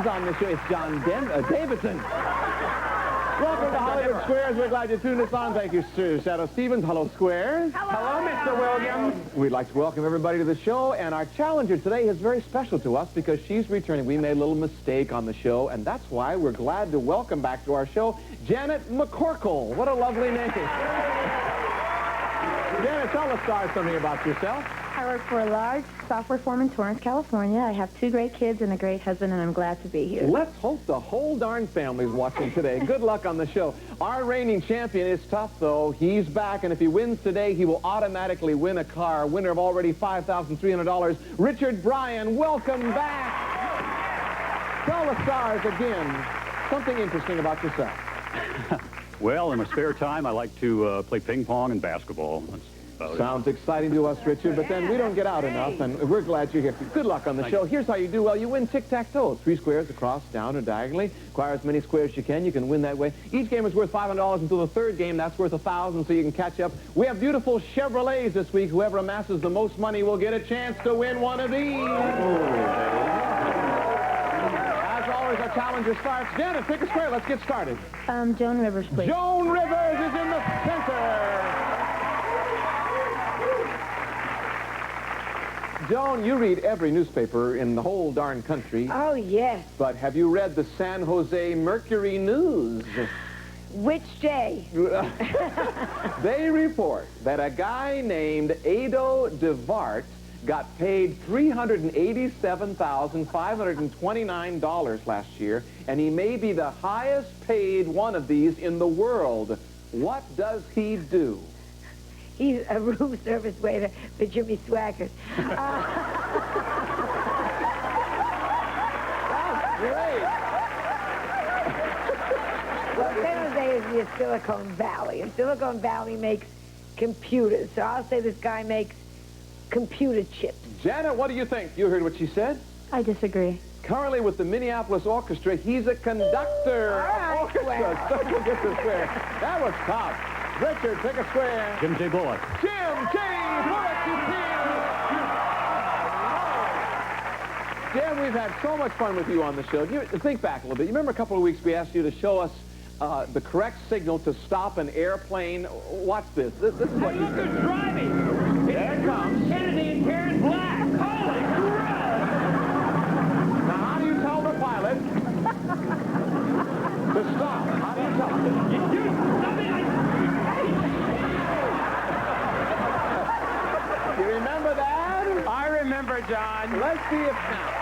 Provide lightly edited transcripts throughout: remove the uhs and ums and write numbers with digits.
Stevens on the show. It's John Davidson. Welcome to Hollywood Squares. We're glad you tuned us on. Thank you, Sir Shadoe Stevens. Hello, Squares. Hello, Mr. Williams. We'd like to welcome everybody to the show, and our challenger today is very special to us because she's returning. We made a little mistake on the show, and that's why we're glad to welcome back to our show Janet McCorkle. What a lovely name. Janet, tell the stars something about yourself. I work for a large software firm in Torrance, California. I have 2 great kids and a great husband, and I'm glad to be here. Let's hope the whole darn family's watching today. Good luck on the show. Our reigning champion is tough, though. He's back, and if he wins today, he will automatically win a car. Winner of already $5,300. Richard Bryan, welcome back. Tell the stars again something interesting about yourself. Well, in my spare time, I like to play ping pong and basketball. That's about it. Sounds exciting to us, Richard, but then we don't get out enough, and we're glad you're here. Good luck on the show. Here's how you do well. You win tic-tac-toe. 3 squares across, down, or diagonally. Acquire as many squares as you can. You can win that way. Each game is worth $500 until the 3rd game. That's worth $1,000, so you can catch up. We have beautiful Chevrolets this week. Whoever amasses the most money will get a chance to win one of these. As always, our challenger starts. Janet, pick a square. Let's get started. Joan Rivers, please. Joan Rivers is in the center. Joan, you read every newspaper in the whole darn country. Oh, yes. But have you read the San Jose Mercury News? Which day? They report that a guy named Ado DeVart got paid $387,529 last year, and he may be the highest paid one of these in the world. What does he do? He's a room service waiter for Jimmy Swaggart. That's great. Well, San Jose is near Silicon Valley, and Silicon Valley makes computers. So I'll say this guy makes computer chips. Janet, what do you think? You heard what she said? I disagree. Currently with the Minneapolis Orchestra, he's a conductor. All right, Orchestra. So you get the square. That was tough. Richard, pick a square. Jim J. Bullock. Jim J. Bullock is here. Jim, we've had so much fun with you on the show. You think back a little bit. You remember a couple of weeks we asked you to show us the correct signal to stop an airplane. Watch this. This is what you said. Driving. There it comes. Kennedy and Karen Black. Holy crap! Now, how do you tell the pilot to stop? How do you tell him? You remember that? I remember, John. Let's see if now.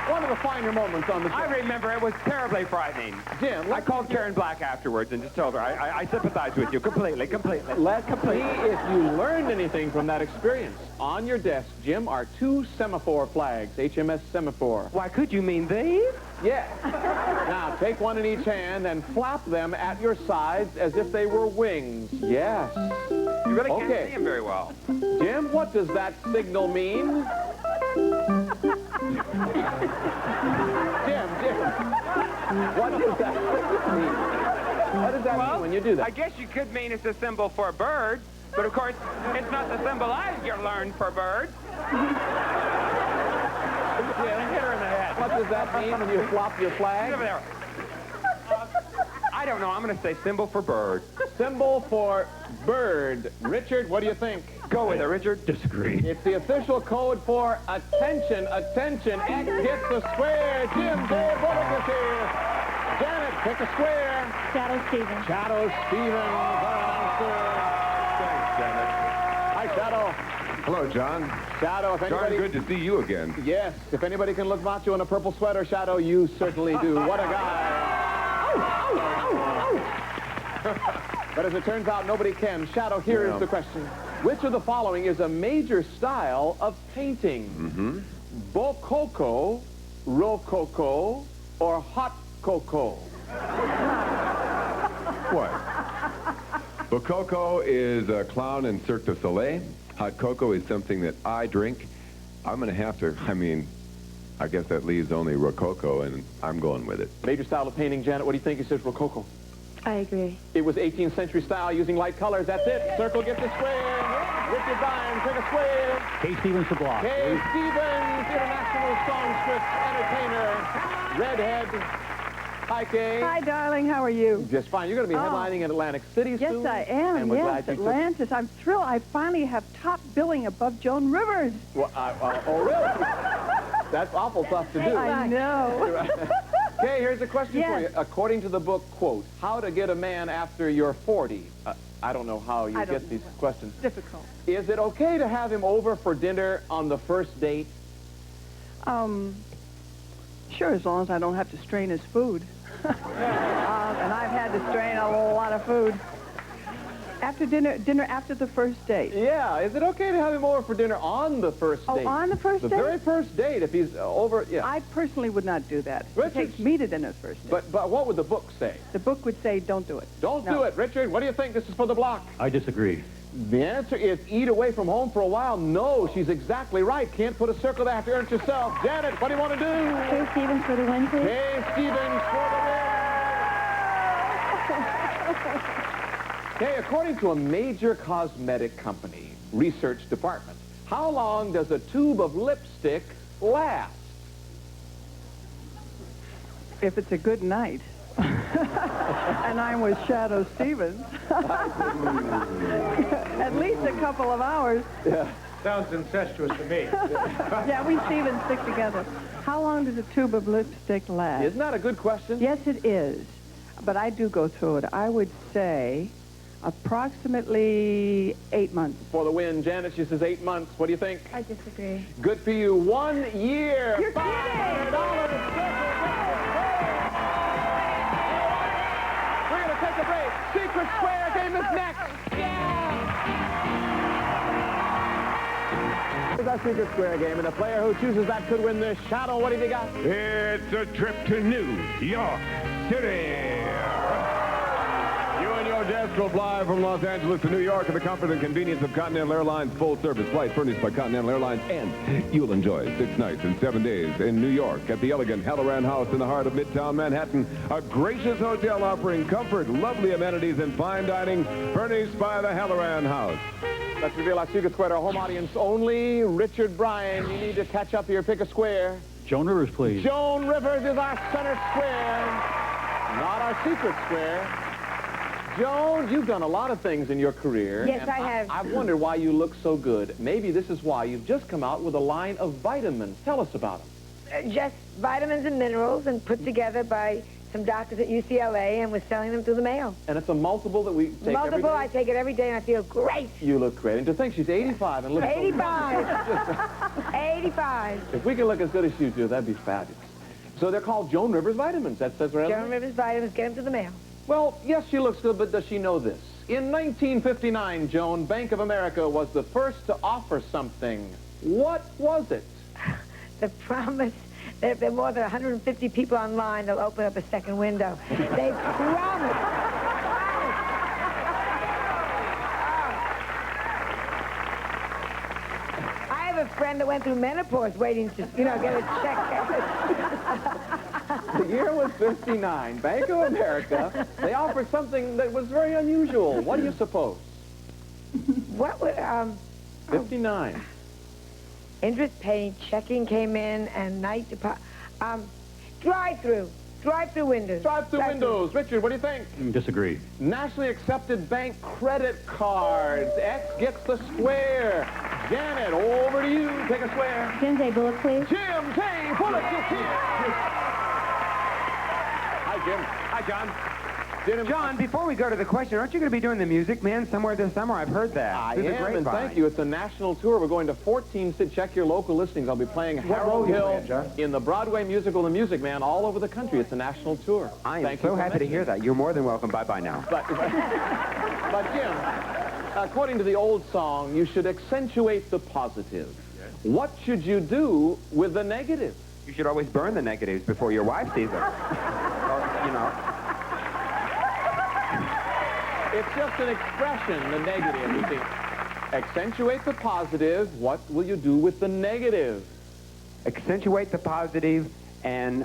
One of the finer moments on the show. I remember it was terribly frightening. Jim, I called Karen Black afterwards and just told her I sympathize with you completely. Let's see if you learned anything from that experience. On your desk, Jim, are 2 semaphore flags, HMS Semaphore. Why, could you mean these? Yes. Now, take one in each hand and flap them at your sides as if they were wings. Yes. You really can't Okay. see him very well. Jim, what does that signal mean? Jim, what does that signal mean? What does that mean when you do that? I guess you could mean it's a symbol for birds, but of course, it's not the symbol I learned for birds. Jim, hit her in the head. What does that mean when you flop your flag? Over there. I don't know. I'm going to say symbol for bird. Symbol for bird. Richard, what do you think? Go with it, Richard. Disagree. It's the official code for attention. Attention. X gets the square. Jim J. Bullock is here. Janet, pick a square. Shadoe Stevens. Shadoe Stevens, our announcer. Thanks, Janet. Hi, Shadoe. Hello, John. Shadoe, if Darn anybody... good to see you again. Yes, if anybody can look macho in a purple sweater, Shadoe, you certainly do. What a guy. But as it turns out, nobody can. Shadoe, here is the question. Which of the following is a major style of painting? Bococo, Rococo, or hot cocoa? What? Bococo is a clown in Cirque du Soleil. Hot cocoa is something that I drink. I'm going to have to, I guess that leaves only Rococo, and I'm going with it. Major style of painting, Janet. What do you think? He says Rococo. I agree. It was 18th century style using light colors. That's it. Circle gets a square. Richard Bryan, take a square. Kay Stevens to block. Kay Stevens, international songstress, entertainer, redhead. Hi, Kay. Hi, darling. How are you? Just fine. You're going to be headlining in Atlantic City Yes, soon. I am. And we're Yes, glad you Atlantis. I'm thrilled. I finally have top billing above Joan Rivers. Well, oh, really? That's awful tough to do. I know. Okay, here's a question for Yes. you. According to the book, quote, How to Get a Man After You're 40. I don't know how you I don't get these know. questions. Difficult. Is it okay to have him over for dinner on the first date? Sure, as long as I don't have to strain his food. And I've had to strain a lot of food. After dinner after the first date. Yeah, is it okay to have him over for dinner on the first Oh, date? on the first The date? very first date, if he's over, yeah. I personally would not do that. Richard- It takes me to dinner first date. But what would the book say? The book would say, don't do it. Don't No. do it. Richard, what do you think? This is for the block. I disagree. The answer is eat away from home for a while. No, she's exactly right. Can't put a circle there. Have to earn it yourself. Janet, what do you want to do? Kay Stevens for the win, please. Kay Stevens for the win. Okay, according to a major cosmetic company research department, how long does a tube of lipstick last? If it's a good night. And I'm with Shadow Stevens. At least a couple of hours. Sounds incestuous to me. Yeah, we Stevens stick together. How long does a tube of lipstick last? Isn't that a good question? Yes, it is. But I do go through it. I would say approximately 8 months. For the win, Janet, she says 8 months. What do you think? I disagree. Good for you. 1 year. You're kidding! $500. We're going to take a break. Secret Square game is next. Here's our Secret Square game, and the player who chooses that could win this. Shadow, what have you got? It's a trip to New York City. You and your guests will fly from Los Angeles to New York in the comfort and convenience of Continental Airlines full-service flight furnished by Continental Airlines, and you'll enjoy 6 nights and 7 days in New York at the elegant Halloran House in the heart of Midtown Manhattan, a gracious hotel offering comfort, lovely amenities, and fine dining furnished by the Halloran House. Let's reveal our Secret Square to our home audience only. Richard Bryan, you need to catch up here. Pick a square. Joan Rivers, please. Joan Rivers is our center square, not our secret square. Joan, you've done a lot of things in your career. Yes, and I have. I wonder why you look so good. Maybe this is why you've just come out with a line of vitamins. Tell us about them. Just vitamins and minerals and put together by some doctors at UCLA, and we're selling them through the mail. And it's a multiple that we take every Multiple, day? I take it every day, and I feel great. You look great. And to think she's 85 and looks 85. 85. If we can look as good as you do, that'd be fabulous. So they're called Joan Rivers vitamins. That says right on Joan them? Rivers vitamins, get them to the mail. Well, yes, she looks good, but does she know this? In 1959, Joan, Bank of America was the first to offer something. What was it? The promise that if there are more than 150 people online, they'll open up a second window. They promise. I have a friend that went through menopause waiting to, get a check. The year was 59. Bank of America, they offered something that was very unusual. What do you suppose? What would, 59. interest paid, checking came in, and night deposit. Drive-through windows. Drive-through windows. Richard, what do you think? Disagree. Nationally accepted bank credit cards. X gets the square. Janet, over to you. Take a square. Jim J. Bullock, please. Jim J. Bullock is here. Hi, Jim. Hi, John. John, before we go to the question, aren't you going to be doing the Music Man somewhere this summer? I've heard that. I Through the am, and grapevine. thank you. It's a national tour. We're going to 14 cities. Check your local listings. I'll be playing role Harold you Hill playing, John? in the Broadway musical The Music Man all over the country. It's a national tour. I am Thank you so for happy to mentioning hear it. that. You're more than welcome. Bye-bye now. But Jim, according to the old song, you should accentuate the positive. What should you do with the negative? You should always burn the negatives before your wife sees them. It's just an expression, the negative. You see, accentuate the positive. What will you do with the negative? Accentuate the positive and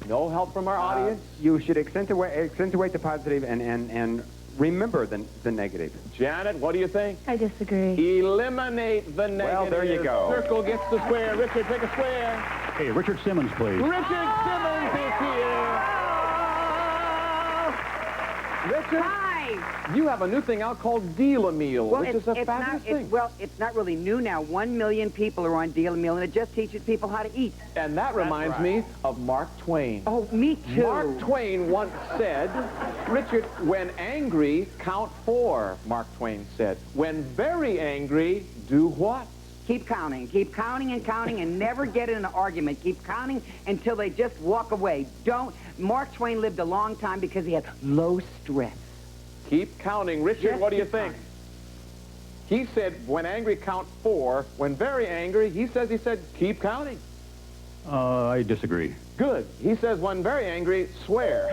No help from our audience? You should accentuate the positive and remember the negative. Janet, what do you think? I disagree. Eliminate the negative. Well, there you go. Circle gets the square. Richard, take a square. Hey, Richard Simmons, please. Richard Simmons is here. Richard, Hi. you have a new thing out called Deal-A-Meal, which is a fabulous thing. Well, it's not really new now. 1 million people are on Deal-A-Meal, and it just teaches people how to eat. And that reminds me of Mark Twain. Oh, me too. Mark Twain once said, Richard, when angry, count 4, Mark Twain said. When very angry, do what? Keep counting and counting, and never get in an argument. Keep counting until they just walk away. Mark Twain lived a long time because he had low stress. Keep counting. Richard, Just what do you keep think? He said, when angry, count 4. When very angry, he said, keep counting. I disagree. Good. He says, when very angry, swear.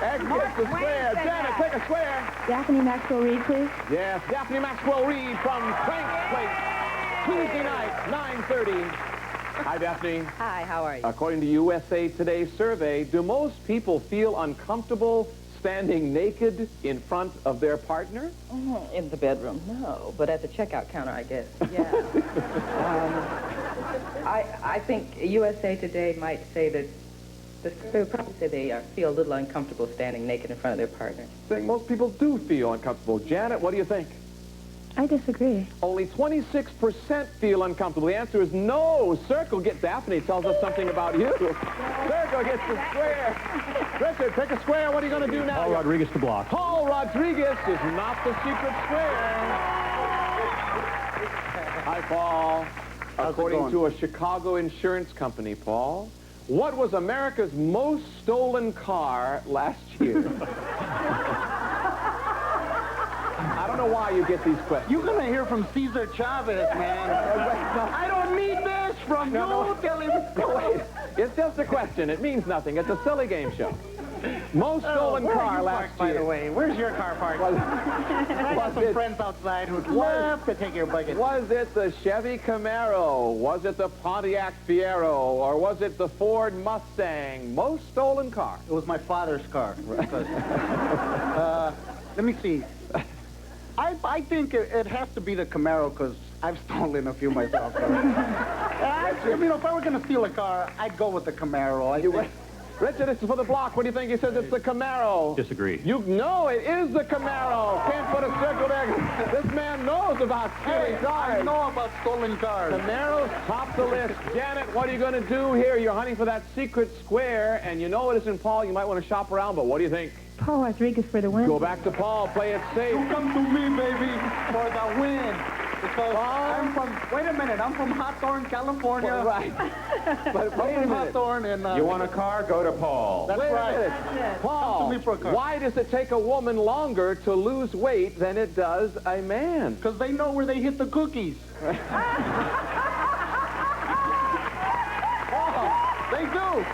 X gets the square. Janet, take a square. Daphne Maxwell Reed, please. Yes, Daphne Maxwell Reed from Frank's Place. Tuesday night, 9:30. Hi, Daphne. Hi, how are you? According to USA Today's survey, do most people feel uncomfortable standing naked in front of their partner? In the bedroom, no. But at the checkout counter, I guess, yeah. I think USA Today might say that they would probably say they feel a little uncomfortable standing naked in front of their partner. I think most people do feel uncomfortable. Janet, what do you think? I disagree. Only 26% feel uncomfortable. The answer is no. Circle gets Daphne tells us something about you. Circle gets the square. Richard, pick a square. What are you going to do now? Paul Rodriguez to block. Paul Rodriguez is not the secret square. Hi, Paul. According to a Chicago insurance company, Paul, what was America's most stolen car last year? I don't know why you get these questions. You're going to hear from Cesar Chavez, man. I don't need this from you. Telling me. Wait. It's just a question. It means nothing. It's a silly game show. Most stolen car last year. By the way, where's your car parked? I got some friends outside who'd love to take your bucket. Was it the Chevy Camaro? Was it the Pontiac Fiero? Or was it the Ford Mustang? Most stolen car. It was my father's car. Let me see. I think it has to be the Camaro because I've stolen a few myself. Actually, if I were going to steal a car, I'd go with the Camaro. Richard, this is for the block. What do you think? He says it's the Camaro. Disagree. You know it is the Camaro. Can't put a circle there. This man knows about stealing cars. I know about stolen cars. Camaros top the list. Janet, what are you going to do here? You're hunting for that secret square, and you know it isn't Paul. You might want to shop around, but what do you think? Paul Rodriguez for the win. Go back to Paul. Play it safe. You come to me, baby, for the win. Because wait a minute, I'm from Hawthorne, California. Well, right. But wait a minute. Hawthorne and, You want a car? Go to Paul. That's wait right. a minute. Paul, Come to me for a car. why does it take a woman longer to lose weight than it does a man? Because they know where they hit the cookies. They do.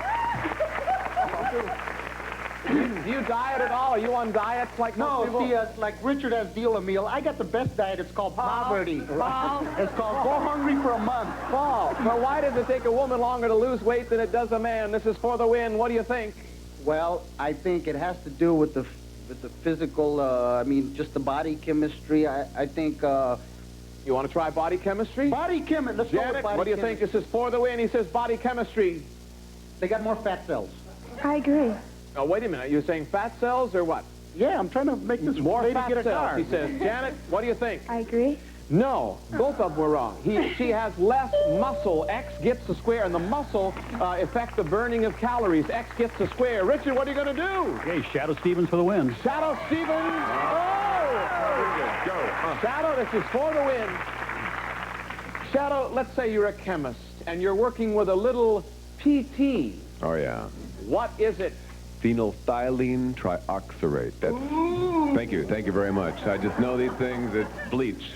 Do you diet at all? Are you on diets like most No, people? see, like Richard has Deal-A-Meal. I got the best diet. It's called poverty. Paul? It's called go hungry for a month. Paul, so why does it take a woman longer to lose weight than it does a man? This is for the win. What do you think? Well, I think it has to do with the physical, just the body chemistry. I think... You want to try body chemistry? Body chemistry. Let's go with Janet, body what do you think? This is for the win. He says body chemistry. They got more fat cells. I agree. Oh, wait a minute. You're saying fat cells or what? Yeah, I'm trying to make this More lady fat get a cells, car. he says. Janet, what do you think? I agree. No, both of them were wrong. She has less muscle. X gets the square, and the muscle affects the burning of calories. X gets the square. Richard, what are you going to do? Okay, Shadow Stevens for the win. Shadow Stevens. Oh! Go. Shadow, this is for the win. Shadow, let's say you're a chemist, and you're working with a little PT. Oh, yeah. What is it? Phenolphthalein trioxyrate. Thank you very much. I just know these things. It's bleach.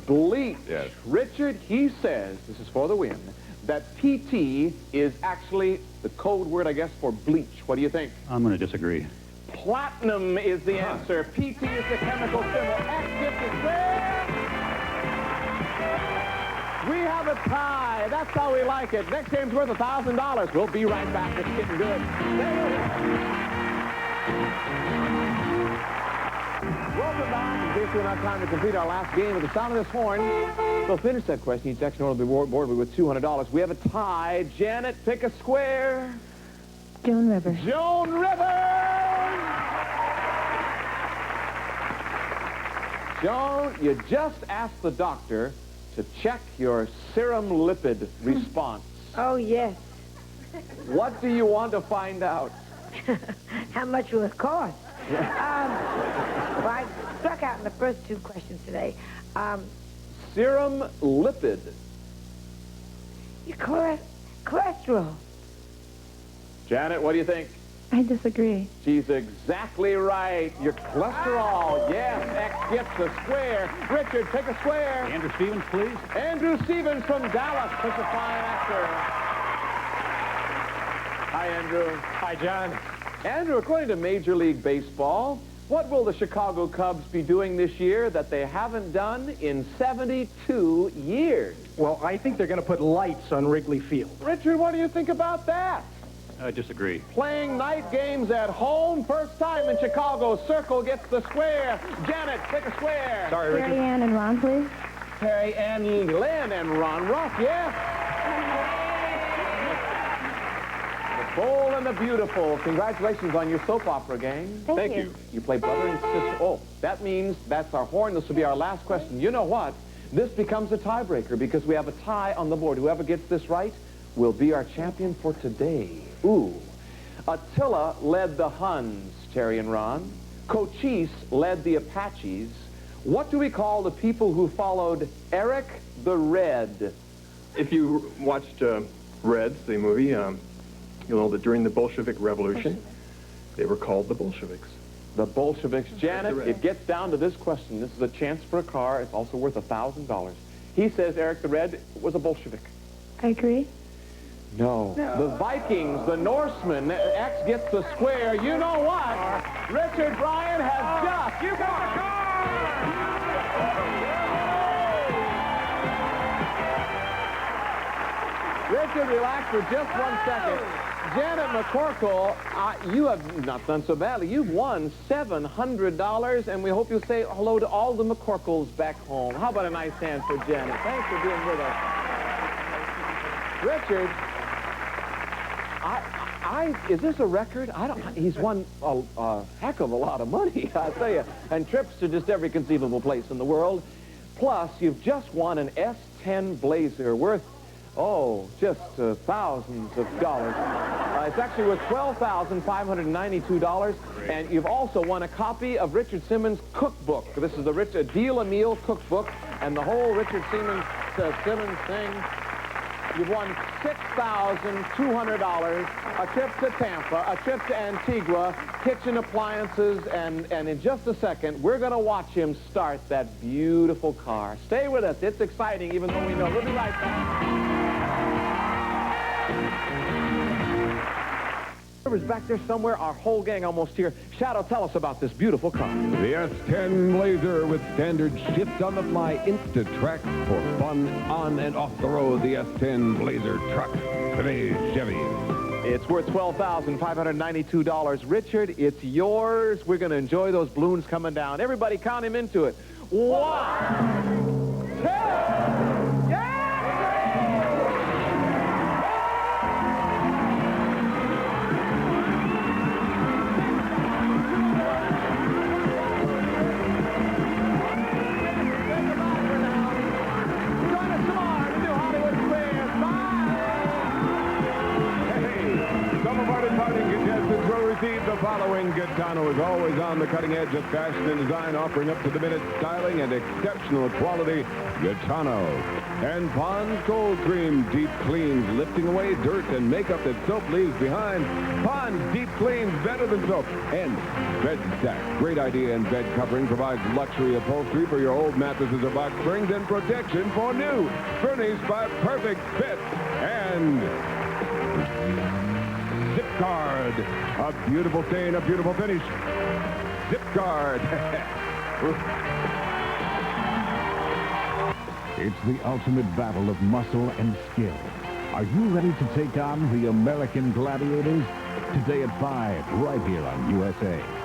Bleach. Yes. Richard, he says, this is for the win, that PT is actually the code word, I guess, for bleach. What do you think? I'm going to disagree. Platinum is the answer. PT is the chemical symbol. X gets the square. We have a tie. That's how we like it. Next game's worth $1,000. We'll be right back. It's getting good. Welcome back. In case we don't have time to complete our last game with the sound of this horn, we'll finish that question. Each section will be rewarded with $200. We have a tie. Janet, pick a square. Joan Rivers. Joan Rivers! Joan, you just asked the doctor to check your serum lipid response. Oh, yes. What do you want to find out? How much will it cost? Well, I struck out in the first two questions today. Serum lipid. Your cholesterol. Janet, what do you think? I disagree. She's exactly right. Your cholesterol. Yes, X gets a square. Richard, take a square. Andrew Stevens, please. Andrew Stevens from Dallas. Such a fine actor. Hi, Andrew. Hi, John. Andrew, according to Major League Baseball, what will the Chicago Cubs be doing this year that they haven't done in 72 years? Well, I think they're going to put lights on Wrigley Field. Richard, what do you think about that? I disagree. Playing night games at home, first time in Chicago. Circle gets the square. Janet, take a square. Sorry, Richard. Terry Ann and Ron, please. Terry and Lynn and Ron Ruff, yes. The Bold and the Beautiful. Congratulations on your soap opera game. Thank you. You play brother and sister. Oh, that means that's our horn. This will be our last question. You know what? This becomes a tiebreaker because we have a tie on the board. Whoever gets this right will be our champion for today. Ooh. Attila led the Huns, Terry and Ron. Cochise led the Apaches. What do we call the people who followed Eric the Red? If you watched Reds, the movie, you'll know that during the Bolshevik Revolution, they were called the Bolsheviks. The Bolsheviks. Janet, it gets down to this question. This is a chance for a car. It's also worth $1,000. He says Eric the Red was a Bolshevik. I agree. No. The Vikings, the Norsemen. X gets the square. You know what? Richard Bryan has just... You got the car! Richard, relax for just 1 second. Janet McCorkle, you have not done so badly. You've won $700, and we hope you'll say hello to all the McCorkles back home. How about a nice hand for Janet? Thanks for being with us. Richard, is this a record? He's won a heck of a lot of money, I tell you, and trips to just every conceivable place in the world. Plus, you've just won an S10 Blazer worth, just thousands of dollars. It's actually worth $12,592, and you've also won a copy of Richard Simmons' cookbook. This is the Deal a Meal cookbook, and the whole Richard Simmons thing. You've won $6,200, a trip to Tampa, a trip to Antigua, kitchen appliances, and in just a second, we're going to watch him start that beautiful car. Stay with us. It's exciting, even though we know. We'll be right back. Back there somewhere, our whole gang almost here. Shadow, tell us about this beautiful car. The S10 Blazer with standard shift on the fly Insta-Track for fun on and off the road. The S10 Blazer truck. Today's Chevy. It's worth $12,592. Richard, it's yours. We're going to enjoy those balloons coming down. Everybody count him into it. 1, 2, the following. Gaetano is always on the cutting edge of fashion and design, offering up-to-the-minute styling and exceptional quality. Gaetano. And Pond's Cold Cream deep cleans, lifting away dirt and makeup that soap leaves behind. Pond's deep cleans better than soap. And Bed Stack. Great idea in bed covering. Provides luxury upholstery for your old mattresses or box springs and protection for new. Furnished by Perfect Fit. And Zipguard, a beautiful stain, a beautiful finish. Zipguard. It's the ultimate battle of muscle and skill. Are you ready to take on the American Gladiators? Today at 5, right here on USA.